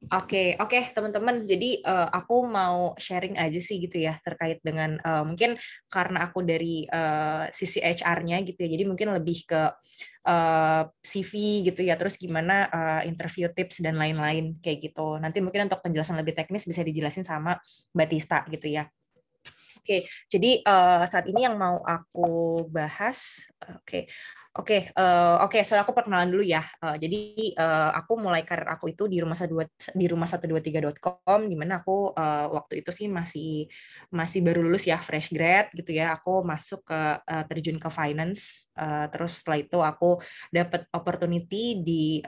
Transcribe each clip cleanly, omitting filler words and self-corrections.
Oke, teman-teman. Jadi aku mau sharing aja sih gitu ya terkait dengan mungkin karena aku dari sisi HR-nya gitu ya. Jadi mungkin lebih ke CV gitu ya. Terus gimana interview tips dan lain-lain kayak gitu. Nanti mungkin untuk penjelasan lebih teknis bisa dijelasin sama Mbak Tista gitu ya. Oke, jadi saat ini yang mau aku bahas, oke, soal aku perkenalan dulu ya. Jadi aku mulai karir aku itu di rumah 123.com, di mana aku waktu itu sih masih baru lulus ya, fresh grad gitu ya. Aku masuk ke terjun ke finance, terus setelah itu aku dapat opportunity di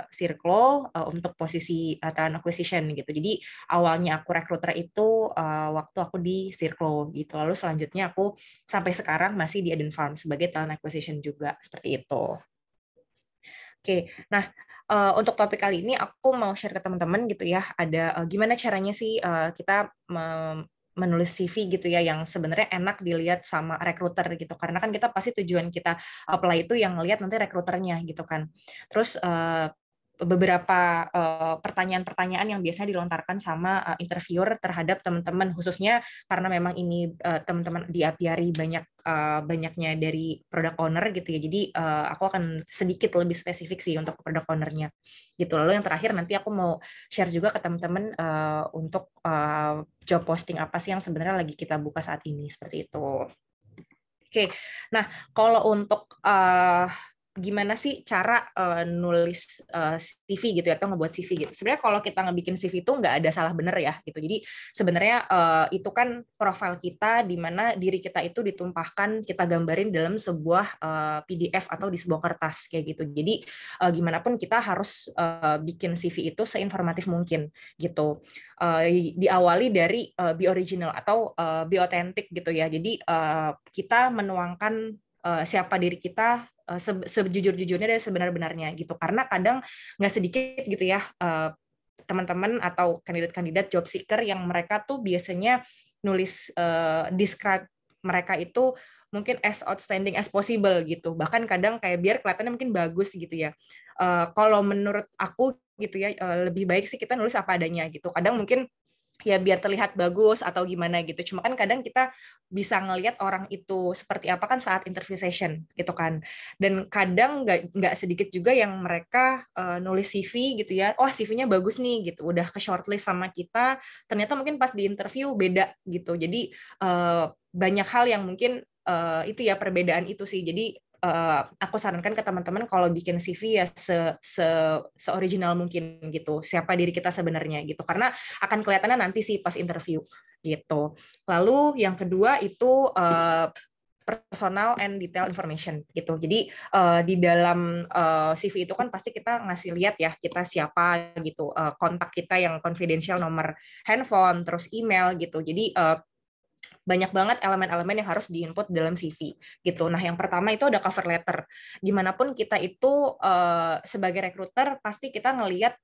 Circlo untuk posisi talent acquisition gitu. Jadi awalnya aku rekruter itu waktu aku di Circlo gitu. Lalu selanjutnya aku sampai sekarang masih di Eden Farm sebagai talent acquisition juga seperti itu. Oke, nah untuk topik kali ini aku mau share ke teman-teman gitu ya. Ada gimana caranya sih kita menulis CV gitu ya yang sebenarnya enak dilihat sama rekruter gitu. Karena kan kita pasti tujuan kita apply itu yang ngelihat nanti rekruternya gitu kan. Terus beberapa pertanyaan-pertanyaan yang biasanya dilontarkan sama interviewer terhadap teman-teman khususnya karena memang ini teman-teman diapiari banyaknya dari product owner gitu ya. Jadi aku akan sedikit lebih spesifik sih untuk product owner-nya gitu. Lalu yang terakhir nanti aku mau share juga ke teman-teman untuk job posting apa sih yang sebenarnya lagi kita buka saat ini seperti itu. Oke, nah kalau untuk gimana sih cara nulis CV gitu ya atau ngebuat CV gitu. Sebenarnya kalau kita ngebikin CV itu nggak ada salah bener ya gitu. Jadi sebenarnya itu kan profil kita di mana diri kita itu ditumpahkan kita gambarin dalam sebuah PDF atau di sebuah kertas kayak gitu. Jadi gimana pun kita harus bikin CV itu seinformatif mungkin gitu. Diawali dari be original atau be authentic gitu ya. Jadi kita menuangkan siapa diri kita sejujur-jujurnya dan sebenar-benarnya gitu. Karena kadang nggak sedikit gitu ya teman-teman atau kandidat-kandidat job seeker yang mereka tuh biasanya nulis describe mereka itu mungkin as outstanding as possible gitu. Bahkan kadang kayak biar kelihatannya mungkin bagus gitu ya. Kalau menurut aku gitu ya lebih baik sih kita nulis apa adanya gitu. Kadang mungkin ya biar terlihat bagus atau gimana gitu. Cuma kan kadang kita bisa ngelihat orang itu seperti apa kan saat interview session gitu kan. Dan kadang nggak sedikit juga yang mereka nulis CV gitu ya. Oh CV-nya bagus nih gitu. Udah ke shortlist sama kita. Ternyata mungkin pas di interview beda gitu. Jadi banyak hal yang mungkin itu ya perbedaan itu sih. Jadi aku sarankan ke teman-teman kalau bikin CV ya se original mungkin gitu. Siapa diri kita sebenarnya gitu. Karena akan kelihatannya nanti sih pas interview gitu. Lalu yang kedua itu personal and detail information gitu. Jadi di dalam CV itu kan pasti kita ngasih lihat ya kita siapa gitu, kontak kita yang confidential, nomor handphone, terus email gitu. Jadi banyak banget elemen-elemen yang harus diinput dalam CV gitu. Nah, yang pertama itu ada cover letter. Gimana pun kita itu sebagai recruiter pasti kita ngelihat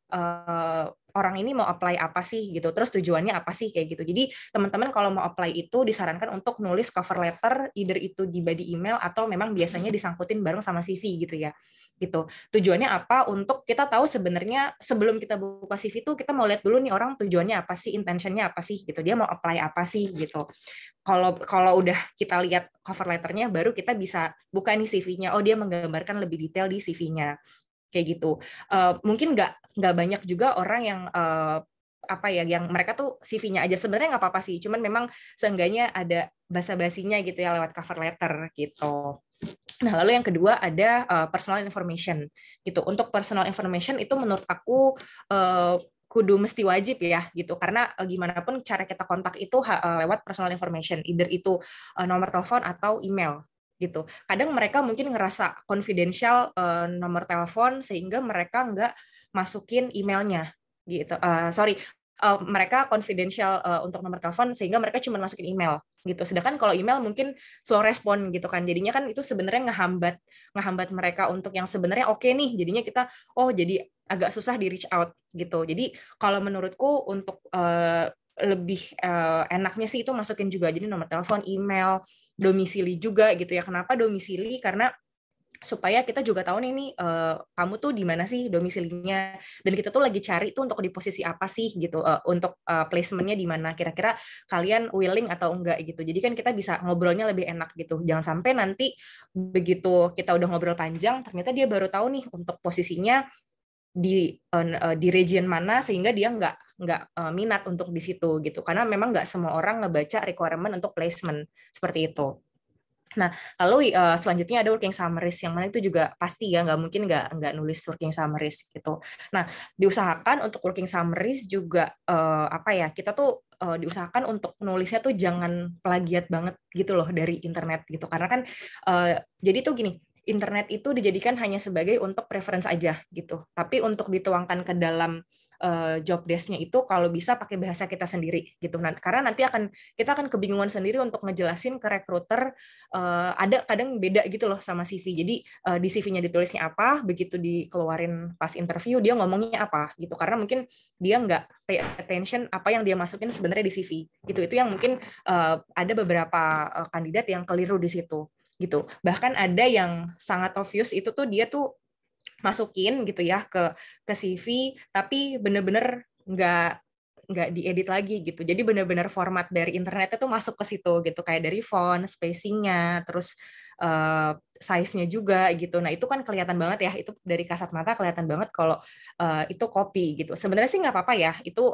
orang ini mau apply apa sih gitu. Terus tujuannya apa sih kayak gitu. Jadi, teman-teman kalau mau apply itu disarankan untuk nulis cover letter either itu di body email atau memang biasanya disangkutin bareng sama CV gitu ya. Gitu. Tujuannya apa? Untuk kita tahu sebenarnya sebelum kita buka CV itu kita mau lihat dulu nih orang tujuannya apa sih, intentionnya apa sih gitu. Dia mau apply apa sih gitu. Kalau udah kita lihat cover letternya baru kita bisa buka nih CV-nya. Oh, dia menggambarkan lebih detail di CV-nya kayak gitu. Mungkin nggak banyak juga orang yang apa ya yang mereka tuh CV-nya aja sebenarnya nggak apa-apa sih, cuman memang seenggaknya ada basa-basinya gitu ya lewat cover letter gitu. Nah, lalu yang kedua ada personal information gitu. Untuk personal information itu menurut aku kudu mesti wajib ya gitu. Karena gimana pun cara kita kontak itu lewat personal information, either itu nomor telepon atau email gitu. Kadang mereka mungkin ngerasa confidential nomor telepon sehingga mereka nggak masukin emailnya gitu. Sorry, mereka confidential untuk nomor telepon sehingga mereka cuma masukin email gitu. Sedangkan kalau email mungkin slow respon gitu kan. Jadinya kan itu sebenarnya ngehambat mereka untuk yang sebenarnya oke nih. Jadinya kita jadi agak susah di reach out gitu. Jadi kalau menurutku untuk lebih enaknya sih itu masukin juga jadi nomor telepon, email, domisili juga gitu ya. Kenapa domisili? Karena supaya kita juga tahu nih kamu tuh di mana sih domisilinya, dan kita tuh lagi cari tuh untuk di posisi apa sih gitu, untuk placementnya di mana, kira-kira kalian willing atau enggak gitu. Jadi kan kita bisa ngobrolnya lebih enak gitu. Jangan sampai nanti begitu kita udah ngobrol panjang ternyata dia baru tahu nih untuk posisinya di region mana, sehingga dia nggak minat untuk di situ gitu, karena memang nggak semua orang ngebaca requirement untuk placement seperti itu. Nah, lalu selanjutnya ada working summaries, yang mana itu juga pasti ya, nggak mungkin nggak nulis working summaries gitu. Nah, diusahakan untuk working summaries juga apa ya, kita tuh diusahakan untuk nulisnya tuh jangan plagiat banget gitu loh dari internet gitu, karena kan jadi tuh gini, internet itu dijadikan hanya sebagai untuk preference aja gitu, tapi untuk dituangkan ke dalam job desk-nya itu kalau bisa pakai bahasa kita sendiri gitu. Karena nanti kita akan kebingungan sendiri untuk ngejelasin ke recruiter, ada kadang beda gitu loh sama CV. Jadi di CV-nya ditulisnya apa, begitu dikeluarin pas interview dia ngomongnya apa gitu. Karena mungkin dia nggak pay attention apa yang dia masukin sebenarnya di CV gitu. Itu yang mungkin ada beberapa kandidat yang keliru di situ gitu. Bahkan ada yang sangat obvious itu tuh dia tuh masukin gitu ya ke CV, tapi bener-bener nggak diedit lagi gitu. Jadi bener-bener format dari internetnya tuh masuk ke situ gitu, kayak dari font, spacingnya, terus size-nya juga gitu. Nah itu kan kelihatan banget ya, itu dari kasat mata kelihatan banget kalau itu copy gitu. Sebenarnya sih nggak apa-apa ya, itu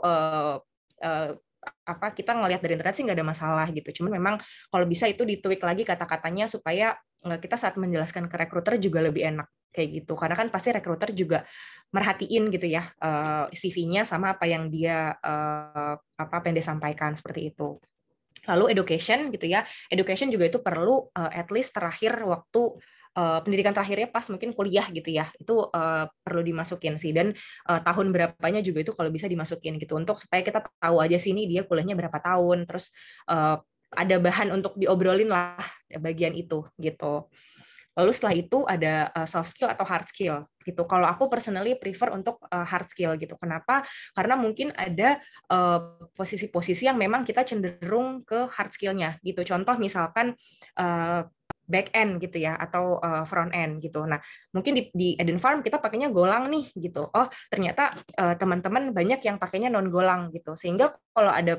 apa, kita ngelihat dari internet sih nggak ada masalah gitu. Cuman memang kalau bisa itu ditweak lagi kata-katanya supaya kita saat menjelaskan ke recruiter juga lebih enak kayak gitu. Karena kan pasti recruiter juga merhatiin gitu ya CV-nya sama apa yang dia apa yang dia sampaikan seperti itu. Lalu education gitu ya. Education juga itu perlu at least terakhir waktu pendidikan terakhirnya pas mungkin kuliah gitu ya. Itu perlu dimasukin sih, dan tahun berapanya juga itu kalau bisa dimasukin gitu, untuk supaya kita tahu aja sih ini dia kuliahnya berapa tahun, terus ada bahan untuk diobrolin lah bagian itu gitu. Lalu setelah itu ada soft skill atau hard skill gitu. Kalau aku personally prefer untuk hard skill gitu. Kenapa? Karena mungkin ada posisi-posisi yang memang kita cenderung ke hard skill-nya gitu. Contoh misalkan back end gitu ya, atau front end gitu. Nah, mungkin di Eden Farm kita pakainya Golang nih gitu. Oh, ternyata teman-teman banyak yang pakainya non Golang gitu. Sehingga kalau ada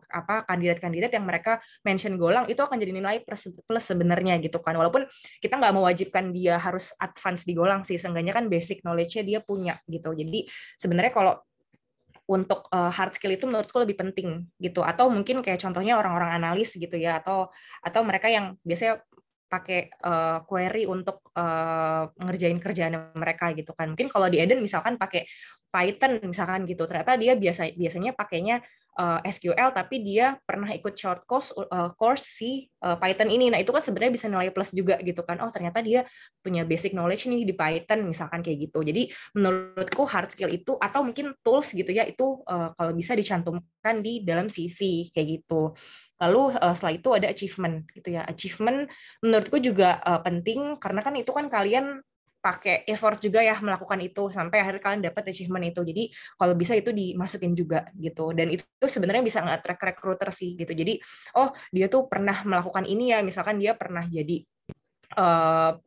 apa kandidat-kandidat yang mereka mention Golang, itu akan jadi nilai plus sebenarnya gitu kan. Walaupun kita nggak mewajibkan dia harus advance di Golang sih, seenggaknya kan basic knowledge-nya dia punya gitu. Jadi sebenarnya kalau untuk hard skill itu menurutku lebih penting gitu, atau mungkin kayak contohnya orang-orang analis gitu ya, atau mereka yang biasanya pakai query untuk ngerjain kerjaan mereka gitu kan. Mungkin kalau di Eden misalkan pakai Python misalkan gitu, ternyata dia biasanya pakainya SQL, tapi dia pernah ikut short course si Python ini. Nah itu kan sebenarnya bisa nilai plus juga gitu kan. Oh ternyata dia punya basic knowledge nih di Python misalkan kayak gitu. Jadi menurutku hard skill itu, atau mungkin tools gitu ya, itu kalau bisa dicantumkan di dalam CV kayak gitu. Lalu setelah itu ada achievement gitu ya. Achievement menurutku juga penting, karena kan itu kan kalian pakai effort juga ya melakukan itu sampai akhirnya kalian dapat achievement itu. Jadi kalau bisa itu dimasukin juga gitu. Dan itu sebenarnya bisa nge-attract recruiter sih gitu. Jadi oh dia tuh pernah melakukan ini ya, misalkan dia pernah jadi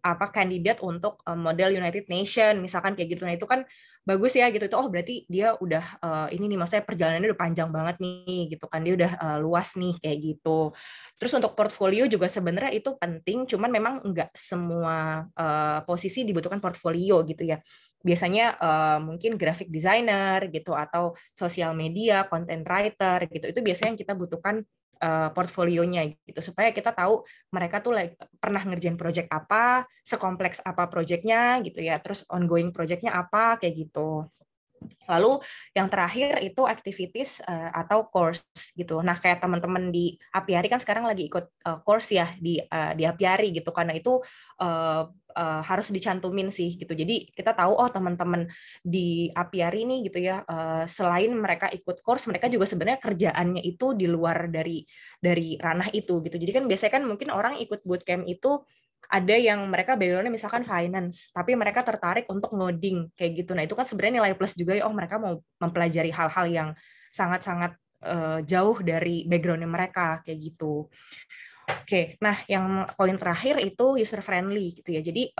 apa kandidat untuk model United Nation misalkan kayak gitu. Nah itu kan bagus ya gitu. Itu oh berarti dia udah ini nih, maksudnya perjalanannya udah panjang banget nih gitu kan, dia udah luas nih kayak gitu. Terus untuk portfolio juga sebenarnya itu penting, cuman memang nggak semua posisi dibutuhkan portfolio gitu ya. Biasanya mungkin graphic designer gitu, atau sosial media content writer gitu, itu biasanya yang kita butuhkan portfolionya gitu, supaya kita tahu mereka tuh pernah ngerjain project apa, sekompleks apa projectnya gitu ya, terus ongoing projectnya apa kayak gitu. Lalu yang terakhir itu activities atau course gitu. Nah, kayak teman-teman di Apiari kan sekarang lagi ikut course ya di Apiari gitu. Karena itu harus dicantumin sih gitu. Jadi kita tahu oh teman-teman di Apiari nih gitu ya, selain mereka ikut course, mereka juga sebenarnya kerjaannya itu di luar dari ranah itu gitu. Jadi kan biasanya kan mungkin orang ikut bootcamp itu ada yang mereka background-nya misalkan finance, tapi mereka tertarik untuk ngoding kayak gitu. Nah, itu kan sebenarnya nilai plus juga ya, oh mereka mau mempelajari hal-hal yang sangat-sangat jauh dari background-nya mereka kayak gitu. Oke, nah yang poin terakhir itu user friendly gitu ya. Jadi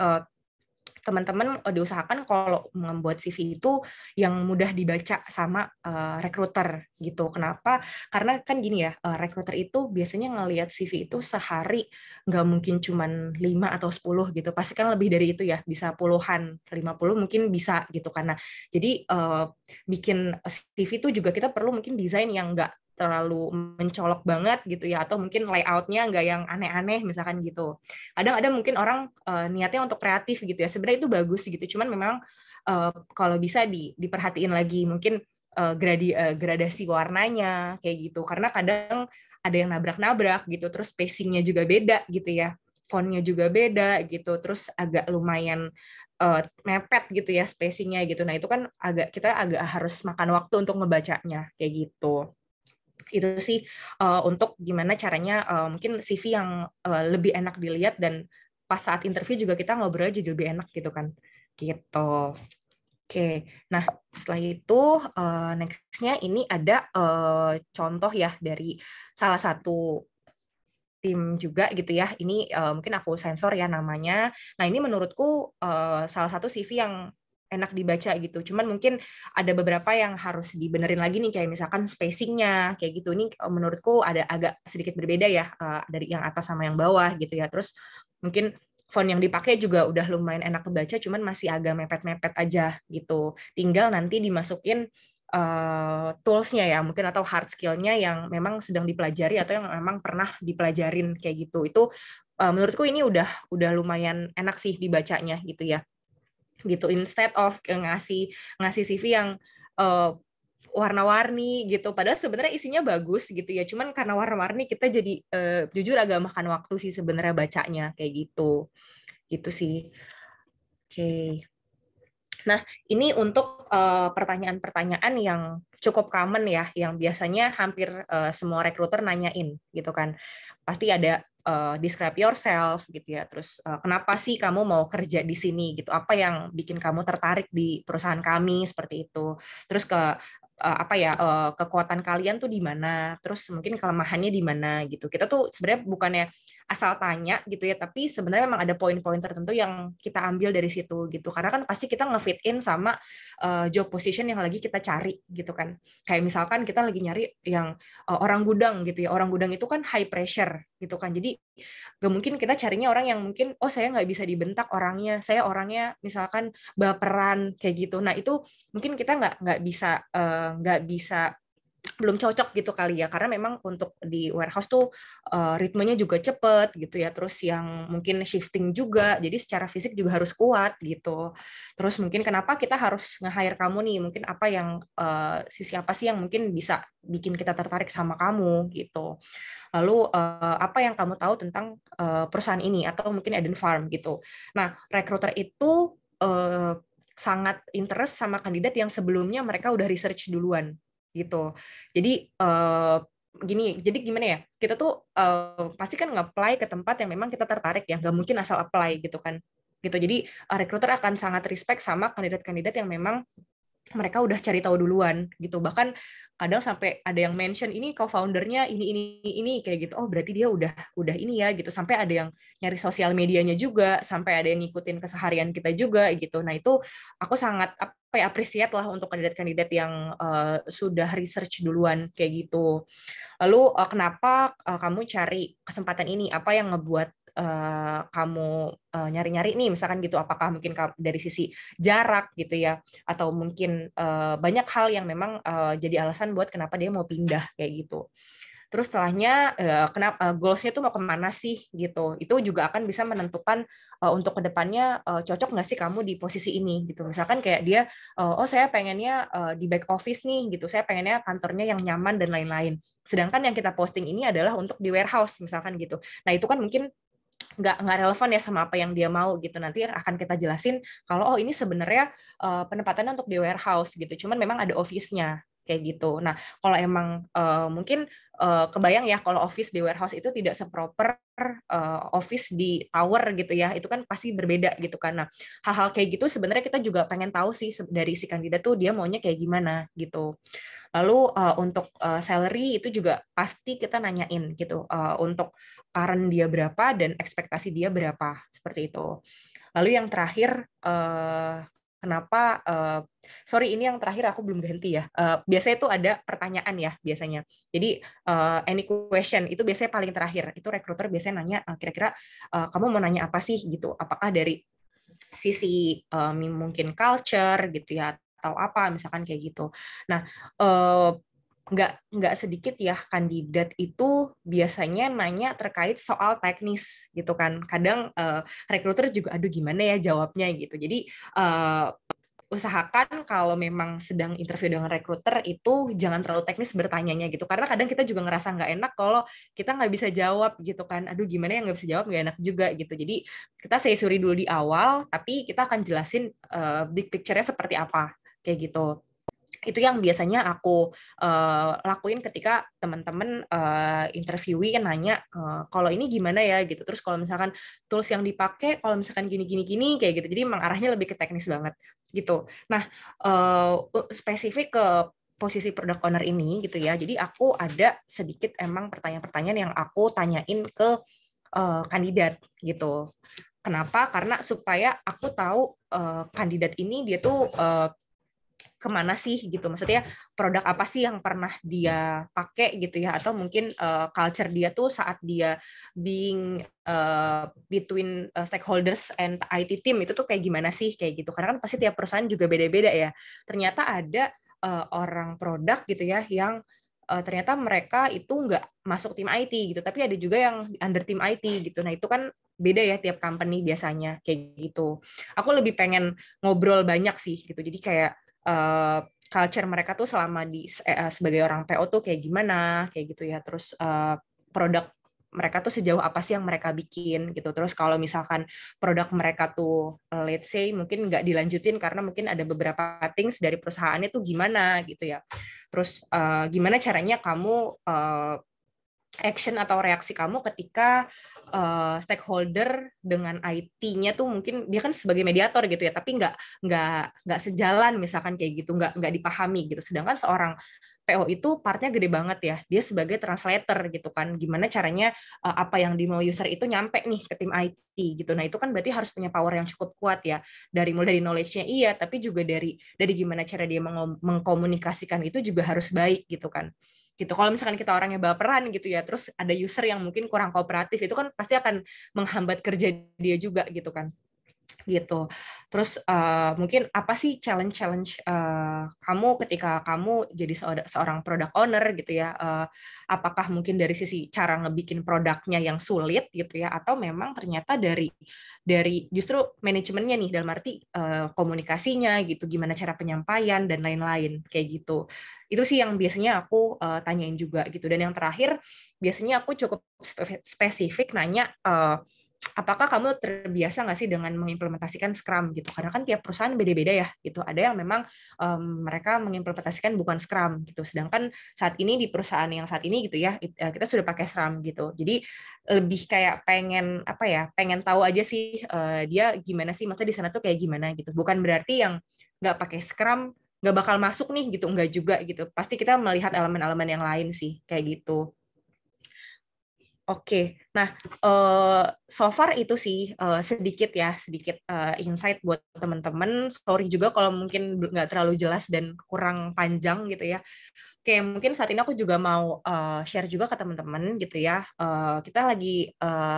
teman-teman diusahakan kalau membuat CV itu yang mudah dibaca sama recruiter gitu. Kenapa? Karena kan gini ya, recruiter itu biasanya ngelihat CV itu sehari nggak mungkin cuman 5 atau 10 gitu. Pasti kan lebih dari itu ya, bisa puluhan, 50 mungkin bisa gitu. Karena jadi bikin CV itu juga kita perlu mungkin desain yang nggak terlalu mencolok banget gitu ya, atau mungkin layoutnya nggak yang aneh-aneh misalkan gitu. Kadang ada mungkin orang niatnya untuk kreatif gitu ya, sebenarnya itu bagus gitu, cuman memang kalau bisa diperhatiin lagi mungkin gradasi warnanya kayak gitu, karena kadang ada yang nabrak-nabrak gitu, terus spacingnya juga beda gitu ya, fontnya juga beda gitu, terus agak lumayan mepet gitu ya spacingnya gitu. Nah itu kan kita agak harus makan waktu untuk ngebacanya kayak gitu. Itu sih untuk gimana caranya mungkin CV yang lebih enak dilihat, dan pas saat interview juga kita ngobrol jadi lebih enak gitu kan. Gitu. Oke, nah setelah itu next-nya ini ada contoh ya dari salah satu tim juga gitu ya. Ini mungkin aku sensor ya namanya. Nah ini menurutku salah satu CV yang enak dibaca gitu. Cuman mungkin ada beberapa yang harus dibenerin lagi nih, kayak misalkan spacingnya kayak gitu. Ini menurutku ada agak sedikit berbeda ya dari yang atas sama yang bawah gitu ya. Terus mungkin font yang dipakai juga udah lumayan enak kebaca, cuman masih agak mepet-mepet aja gitu. Tinggal nanti dimasukin tools-nya ya mungkin, atau hard skill-nya yang memang sedang dipelajari atau yang memang pernah dipelajarin kayak gitu. Itu menurutku ini udah lumayan enak sih dibacanya gitu ya. Gitu, instead of ngasih ngasih CV yang warna-warni gitu, padahal sebenarnya isinya bagus gitu ya, cuman karena warna-warni kita jadi jujur agak makan waktu sih sebenarnya bacanya kayak gitu. Gitu sih. Oke. Nah, ini untuk pertanyaan-pertanyaan yang cukup common ya, yang biasanya hampir semua recruiter nanyain gitu kan. Pasti ada describe yourself gitu ya. Terus kenapa sih kamu mau kerja di sini gitu? Apa yang bikin kamu tertarik di perusahaan kami seperti itu? Terus apa ya, kekuatan kalian tuh di mana? Terus mungkin kelemahannya di mana gitu. Kita tuh sebenarnya bukannya asal tanya gitu ya, tapi sebenarnya memang ada poin-poin tertentu yang kita ambil dari situ gitu, karena kan pasti kita ngefit in sama job position yang lagi kita cari gitu kan. Kayak misalkan kita lagi nyari yang orang gudang gitu ya, orang gudang itu kan high pressure gitu kan, jadi gak mungkin kita carinya orang yang mungkin saya nggak bisa dibentak orangnya, saya orangnya misalkan baperan kayak gitu. Nah itu mungkin kita nggak bisa belum cocok gitu kali ya, karena memang untuk di warehouse tuh ritmenya juga cepet gitu ya, terus yang mungkin shifting juga, jadi secara fisik juga harus kuat gitu. Terus mungkin kenapa kita harus nge-hire kamu nih, mungkin apa yang sisi apa sih yang mungkin bisa bikin kita tertarik sama kamu gitu. Lalu apa yang kamu tahu tentang perusahaan ini, atau mungkin Eden Farm gitu. Nah, recruiter itu sangat interest sama kandidat yang sebelumnya mereka udah research duluan gitu. Jadi jadi gimana ya? Kita tuh pasti kan nge-apply ke tempat yang memang kita tertarik ya, nggak mungkin asal apply gitu kan. Gitu. Jadi recruiter akan sangat respect sama kandidat-kandidat yang memang mereka udah cari tahu duluan gitu. Bahkan kadang sampai ada yang mention ini co-foundernya ini kayak gitu. Oh, berarti dia udah ini ya gitu. Sampai ada yang nyari sosial medianya juga, sampai ada yang ngikutin keseharian kita juga gitu. Nah, itu aku sangat appreciate lah untuk kandidat-kandidat yang sudah research duluan kayak gitu. Lalu kenapa kamu cari kesempatan ini? Apa yang ngebuat kamu nyari-nyari nih, misalkan gitu? Apakah mungkin dari sisi jarak gitu ya, atau mungkin banyak hal yang memang jadi alasan buat kenapa dia mau pindah kayak gitu. Terus setelahnya kenapa goals-nya tuh mau kemana sih gitu. Itu juga akan bisa menentukan untuk kedepannya cocok nggak sih kamu di posisi ini gitu. Misalkan kayak dia, oh saya pengennya di back office nih gitu. Saya pengennya kantornya yang nyaman dan lain-lain. Sedangkan yang kita posting ini adalah untuk di warehouse misalkan gitu. Nah itu kan mungkin nggak relevan ya sama apa yang dia mau gitu. Nanti akan kita jelasin kalau ini sebenarnya penempatannya untuk di warehouse gitu. Cuman memang ada office-nya kayak gitu. Nah, kalau emang mungkin kebayang ya kalau office di warehouse itu tidak seproper office di tower gitu ya, itu kan pasti berbeda gitu kan. Nah, hal-hal kayak gitu sebenarnya kita juga pengen tahu sih dari si kandidat tuh dia maunya kayak gimana gitu. Lalu untuk salary itu juga pasti kita nanyain gitu, untuk current dia berapa dan ekspektasi dia berapa, seperti itu. Lalu yang terakhir, kenapa, sorry ini yang terakhir aku belum ganti ya. Biasanya itu ada pertanyaan ya biasanya. Jadi any question itu biasanya paling terakhir. Itu recruiter biasanya nanya kira-kira kamu mau nanya apa sih gitu. Apakah dari sisi mungkin culture gitu ya atau apa misalkan kayak gitu. Nah, nggak sedikit ya kandidat itu biasanya nanya terkait soal teknis gitu kan. Kadang recruiter juga aduh gimana ya jawabnya gitu. Jadi usahakan kalau memang sedang interview dengan recruiter itu jangan terlalu teknis bertanyanya gitu, karena kadang kita juga ngerasa nggak enak kalau kita nggak bisa jawab gitu kan, aduh gimana yang nggak bisa jawab, nggak enak juga gitu. Jadi kita say sorry dulu di awal, tapi kita akan jelasin big picture-nya seperti apa kayak gitu. Itu yang biasanya aku lakuin ketika teman-teman interviewee nanya kalau ini gimana ya gitu, terus kalau misalkan tools yang dipakai kalau misalkan gini gini gini kayak gitu, jadi emang arahnya lebih ke teknis banget gitu. Nah, spesifik ke posisi product owner ini gitu ya, jadi aku ada sedikit emang pertanyaan-pertanyaan yang aku tanyain ke kandidat gitu. Kenapa? Karena supaya aku tahu kandidat ini dia tuh kemana sih gitu, maksudnya produk apa sih yang pernah dia pakai gitu ya, atau mungkin culture dia tuh saat dia being between stakeholders and IT team itu tuh kayak gimana sih kayak gitu, karena kan pasti tiap perusahaan juga beda-beda ya. Ternyata ada orang produk gitu ya yang ternyata mereka itu nggak masuk tim IT gitu, tapi ada juga yang under tim IT gitu. Nah itu kan beda ya tiap company biasanya kayak gitu. Aku lebih pengen ngobrol banyak sih gitu, jadi kayak culture mereka tuh selama sebagai orang PO tuh kayak gimana kayak gitu ya, terus produk mereka tuh sejauh apa sih yang mereka bikin gitu, terus kalau misalkan produk mereka tuh let's say mungkin nggak dilanjutin karena mungkin ada beberapa things dari perusahaannya tuh gimana gitu ya, terus gimana caranya kamu action atau reaksi kamu ketika stakeholder dengan IT-nya tuh mungkin dia kan sebagai mediator gitu ya, tapi nggak sejalan misalkan kayak gitu, nggak dipahami gitu. Sedangkan seorang PO itu partnya gede banget ya, dia sebagai translator gitu kan. Gimana caranya apa yang dimau user itu nyampe nih ke tim IT gitu. Nah itu kan berarti harus punya power yang cukup kuat ya. Mulai dari knowledge-nya iya, tapi juga dari gimana cara dia mengkomunikasikan itu juga harus baik gitu kan gitu. Kalau misalkan kita orangnya baperan gitu ya, terus ada user yang mungkin kurang kooperatif, itu kan pasti akan menghambat kerja dia juga gitu kan gitu. Terus mungkin apa sih challenge kamu ketika kamu jadi seorang product owner gitu ya, apakah mungkin dari sisi cara ngebikin produknya yang sulit gitu ya, atau memang ternyata dari justru manajemennya nih, dalam arti komunikasinya gitu, gimana cara penyampaian dan lain-lain kayak gitu. Itu sih yang biasanya aku tanyain juga gitu. Dan yang terakhir biasanya aku cukup spesifik nanya apakah kamu terbiasa nggak sih dengan mengimplementasikan Scrum gitu? Karena kan tiap perusahaan beda-beda ya gitu. Ada yang memang mereka mengimplementasikan bukan Scrum gitu. Sedangkan saat ini di perusahaan yang saat ini gitu ya, kita sudah pakai Scrum gitu. Jadi lebih kayak pengen apa ya? Pengen tahu aja sih dia gimana sih? Maksudnya di sana tuh kayak gimana gitu. Bukan berarti yang nggak pakai Scrum nggak bakal masuk nih gitu. Nggak juga gitu. Pasti kita melihat elemen-elemen yang lain sih kayak gitu. Oke, nah so far itu sih sedikit ya, sedikit insight buat teman-teman. Sorry juga kalau mungkin nggak terlalu jelas dan kurang panjang gitu ya. Oke, mungkin saat ini aku juga mau share juga ke teman-teman gitu ya. Kita lagi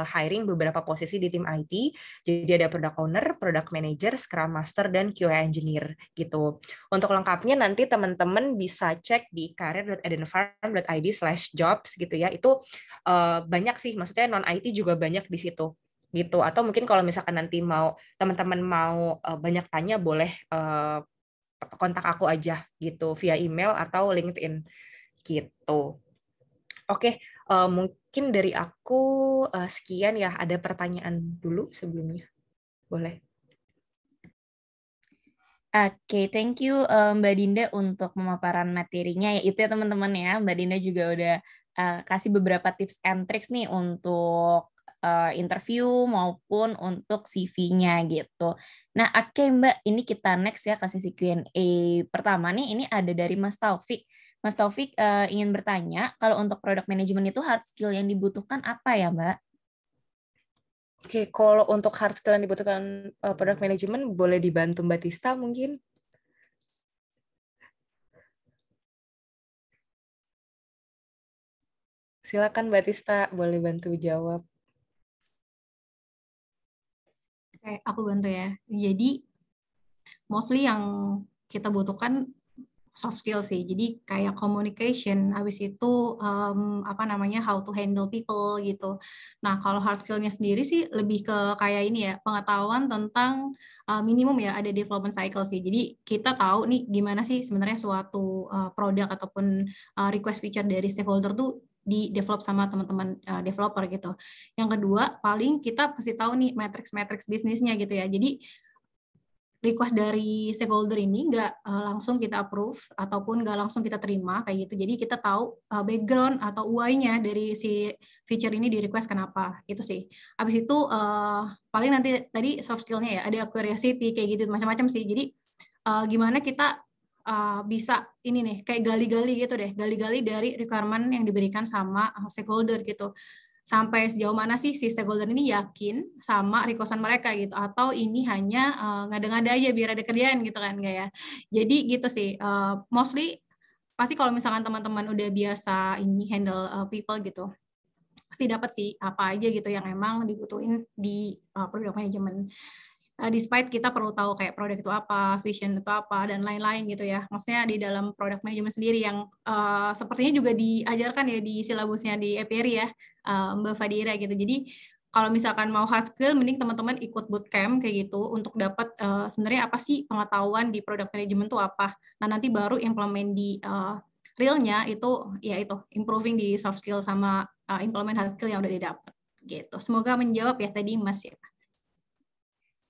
hiring beberapa posisi di tim IT. Jadi ada product owner, product manager, scrum master, dan QA engineer gitu. Untuk lengkapnya nanti teman-teman bisa cek di career.edenfarm.id/jobs gitu ya. Itu banyak sih, maksudnya non IT juga banyak di situ gitu. Atau mungkin kalau misalkan nanti teman-teman mau banyak tanya, boleh kontak aku aja gitu via email atau LinkedIn gitu. Oke, mungkin dari aku sekian ya. Ada pertanyaan dulu sebelumnya? Boleh. Oke, thank you Mbak Dinda untuk pemaparan materinya. Ya, itu ya teman-teman ya. Mbak Dinda juga udah kasih beberapa tips and tricks nih untuk interview maupun untuk CV-nya gitu. Nah, oke Mbak, ini kita next ya ke sesi Q&A pertama nih. Ini ada dari Mas Taufik. Mas Taufik ingin bertanya, kalau untuk product management itu hard skill yang dibutuhkan apa ya Mbak? Oke, kalau untuk hard skill yang dibutuhkan product management, boleh dibantu Mbak Tista mungkin? Silakan Mbak Tista, boleh bantu jawab. Oke, aku bantu ya. Jadi mostly yang kita butuhkan soft skill sih. Jadi kayak communication, habis itu apa namanya how to handle people gitu. Nah, kalau hard skill-nya sendiri sih lebih ke kayak ini ya, pengetahuan tentang minimum ya ada development cycle sih. Jadi kita tahu nih gimana sih sebenarnya suatu produk ataupun request feature dari stakeholder tuh di develop sama teman-teman developer gitu. Yang kedua, paling kita pasti tahu nih matrix bisnisnya gitu ya. Jadi request dari stakeholder ini nggak langsung kita approve ataupun nggak langsung kita terima kayak gitu. Jadi kita tahu background atau why-nya dari si feature ini di request kenapa itu sih. Habis itu paling nanti tadi soft skill-nya ya ada curiosity kayak gitu macam-macam sih. Jadi gimana kita bisa ini nih kayak gali-gali gitu deh, gali-gali dari requirement yang diberikan sama stakeholder gitu. Sampai sejauh mana sih si stakeholder ini yakin sama requestan mereka gitu, atau ini hanya ngada-ngada aja biar ada kerjaan gitu kan, enggak ya. Jadi gitu sih, mostly pasti kalau misalkan teman-teman udah biasa ini handle people gitu, pasti dapat sih apa aja gitu yang emang dibutuhin di product management. Despite kita perlu tahu kayak produk itu apa, vision itu apa, dan lain-lain gitu ya. Maksudnya di dalam product management sendiri yang sepertinya juga diajarkan ya di silabusnya di EPRI ya, Mbak Fadira gitu. Jadi kalau misalkan mau hard skill, mending teman-teman ikut bootcamp kayak gitu untuk dapat sebenarnya apa sih pengetahuan di product management itu apa. Nah nanti baru implement di realnya itu ya itu improving di soft skill sama implement hard skill yang udah didapat gitu. Semoga menjawab ya tadi Mas ya.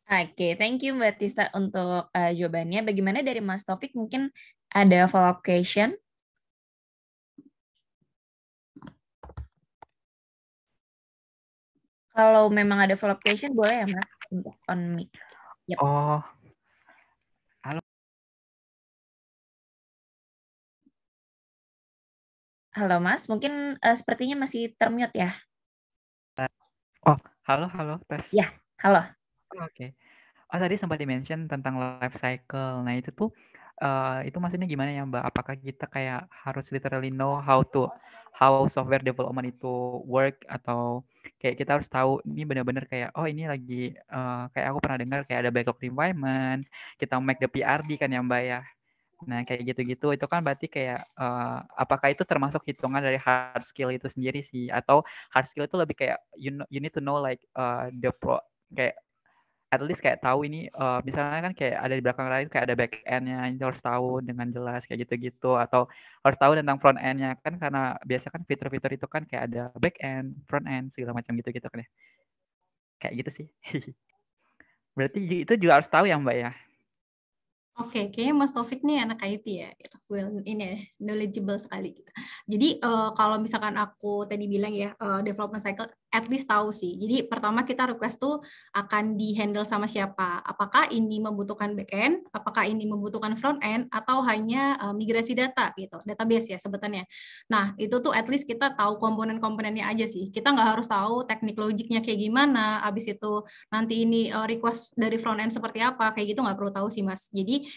Oke, thank you Mbak Tista untuk jawabannya. Bagaimana dari Mas Taufik? Mungkin ada follow-up question? Kalau memang ada follow-up question, boleh ya Mas untuk on mic. Yep. Oh, halo. Halo Mas, mungkin sepertinya masih termute ya? Oh, halo, tes. Ya, halo. Oke. Oh, tadi sempat di-mention tentang life cycle. Nah, itu maksudnya gimana ya, Mbak? Apakah kita kayak harus literally know how software development itu work, atau kayak kita harus tahu ini benar-benar kayak oh ini lagi kayak aku pernah dengar kayak ada backlog requirement, kita make the PRD kan ya, Mbak ya. Nah, kayak gitu-gitu itu kan berarti kayak apakah itu termasuk hitungan dari hard skill itu sendiri sih, atau hard skill itu lebih kayak you need to know like kayak at least kayak tahu ini misalnya kan kayak ada di belakang layar kayak ada back end-nya, itu harus tahu dengan jelas kayak gitu-gitu, atau harus tahu tentang front end-nya kan, karena biasa kan fitur-fitur itu kan kayak ada back end, front end segala macam gitu-gitu kan ya. Kayak gitu sih. Berarti itu juga harus tahu ya, Mbak ya. Oke, kayaknya Mas Taufik nih anak IT ya, gitu. Well, ini ya, knowledgeable sekali. Gitu. Jadi kalau misalkan aku tadi bilang ya, development cycle, at least tahu sih. Jadi pertama kita request tuh akan di-handle sama siapa. Apakah ini membutuhkan back-end, apakah ini membutuhkan front-end, atau hanya migrasi data gitu, database ya sebutannya. Nah, itu tuh at least kita tahu komponen-komponennya aja sih. Kita nggak harus tahu teknik logiknya kayak gimana, abis itu nanti ini request dari front-end seperti apa, kayak gitu nggak perlu tahu sih Mas. Jadi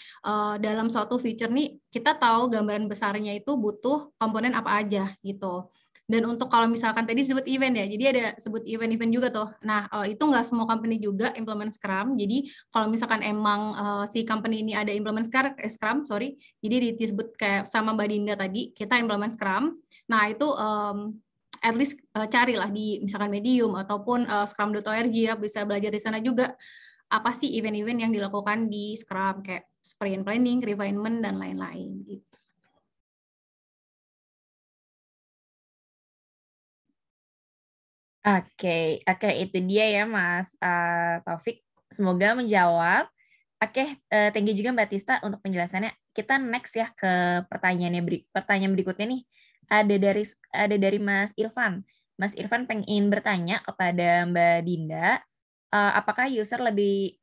dalam suatu feature nih kita tahu gambaran besarnya itu butuh komponen apa aja gitu. Dan untuk kalau misalkan tadi disebut event ya, jadi ada sebut event-event juga tuh. Nah, itu nggak semua company juga implement Scrum. Jadi kalau misalkan emang si company ini ada implement Scrum, sorry, jadi disebut kayak sama Mbak Dinda tadi, kita implement Scrum. Nah, itu at least carilah di misalkan Medium ataupun scrum.org ya, bisa belajar di sana juga apa sih event-event yang dilakukan di Scrum kayak sprint planning, refinement dan lain-lain gitu. Oke, itu dia ya Mas Taufik. Semoga menjawab. Oke, thank you juga Mbak Tista untuk penjelasannya. Kita next ya ke pertanyaan berikutnya nih. Ada dari Mas Irfan. Mas Irfan pengen bertanya kepada Mbak Dinda, apakah user lebih,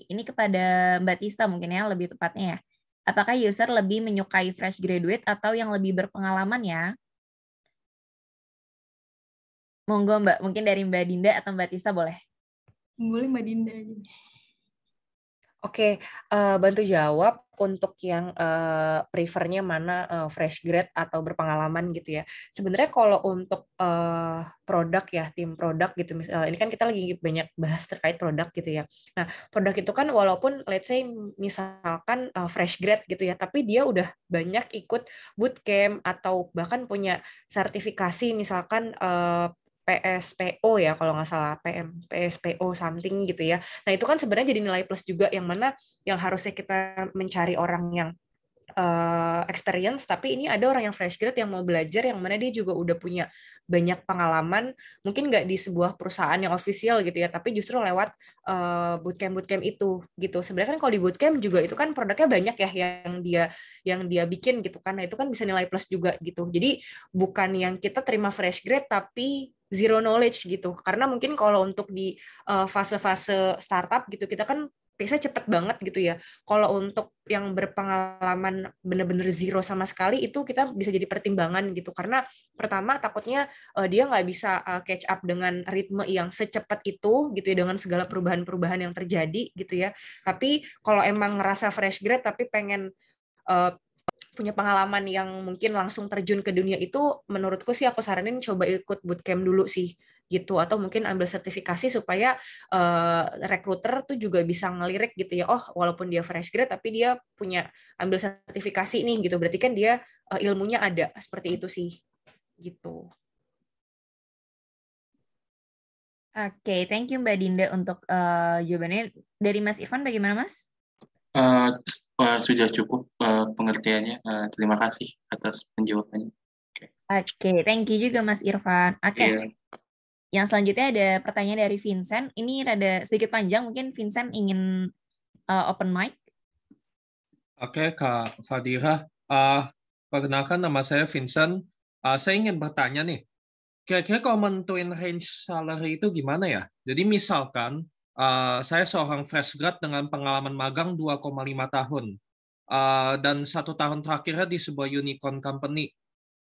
ini kepada Mbak Tista mungkin ya lebih tepatnya ya. Apakah user lebih menyukai fresh graduate atau yang lebih berpengalaman ya? Monggo Mbak, mungkin dari Mbak Dinda atau Mbak Tista boleh. Boleh Mbak Dinda. Oke, bantu jawab untuk yang prefernya mana fresh grad atau berpengalaman gitu ya. Sebenarnya kalau untuk produk ya, tim produk gitu, misalnya ini kan kita lagi banyak bahas terkait produk gitu ya. Nah, produk itu kan walaupun let's say misalkan fresh grad gitu ya, tapi dia udah banyak ikut bootcamp atau bahkan punya sertifikasi misalkan PSPO ya kalau nggak salah, PSPO something gitu ya. Nah itu kan sebenarnya jadi nilai plus juga, yang mana yang harusnya kita mencari orang yang experience, tapi ini ada orang yang fresh grad yang mau belajar, yang mana dia juga udah punya banyak pengalaman, mungkin nggak di sebuah perusahaan yang official gitu ya, tapi justru lewat bootcamp itu gitu. Sebenarnya kan kalau di bootcamp juga itu kan produknya banyak ya yang dia bikin gitu kan. Nah itu kan bisa nilai plus juga gitu. Jadi bukan yang kita terima fresh grad tapi zero knowledge gitu. Karena mungkin kalau untuk di fase-fase startup gitu, kita kan biasanya cepet banget gitu ya. Kalau untuk yang berpengalaman bener-bener zero sama sekali, itu kita bisa jadi pertimbangan gitu. Karena pertama takutnya dia nggak bisa catch up dengan ritme yang secepat itu gitu ya, dengan segala perubahan-perubahan yang terjadi gitu ya. Tapi kalau emang ngerasa fresh grad tapi pengen punya pengalaman yang mungkin langsung terjun ke dunia itu, menurutku sih aku saranin coba ikut bootcamp dulu sih gitu, atau mungkin ambil sertifikasi supaya recruiter tuh juga bisa ngelirik gitu ya, oh walaupun dia fresh grad tapi dia punya ambil sertifikasi nih gitu, berarti kan dia ilmunya ada, seperti itu sih gitu. Oke, thank you Mbak Dinda untuk jawabannya. Dari Mas Irfan bagaimana Mas? Sudah cukup pengertiannya. Terima kasih atas penjawabannya. Oke, thank you juga Mas Irfan. Oke. Iya. Yang selanjutnya ada pertanyaan dari Vincent. Ini rada sedikit panjang, mungkin Vincent ingin open mic. Oke, Kak Fadira. Perkenalkan, nama saya Vincent. Saya ingin bertanya nih, kira-kira kalau menentuin range salary itu gimana ya? Jadi misalkan saya seorang fresh grad dengan pengalaman magang 2,5 tahun. Dan 1 tahun terakhirnya di sebuah unicorn company.